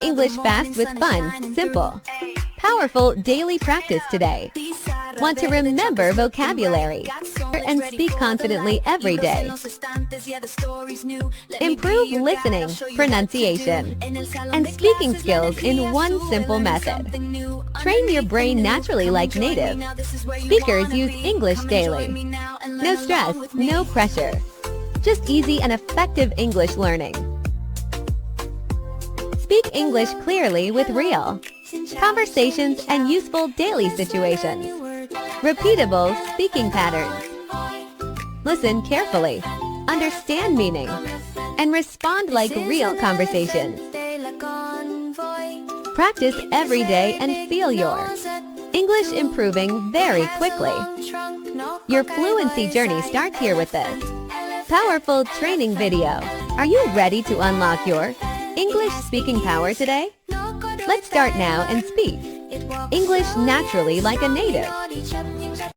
English fast with fun, simple. Powerful daily practice today. Want to remember vocabulary and speak confidently every day. Improve listening, pronunciation, and speaking skills in one simple method. Train your brain naturally like native. Speakers use English daily. No stress, no pressure. Just easy and effective English learning. Speak English clearly with real conversations and useful daily situations. Repeatable speaking patterns. Listen carefully, understand meaning, and respond like real conversations. Practice every day and feel your English improving very quickly. Your fluency journey starts here with this powerful training video. Are you ready to unlock your English speaking power today? Let's start now and speak English naturally like a native.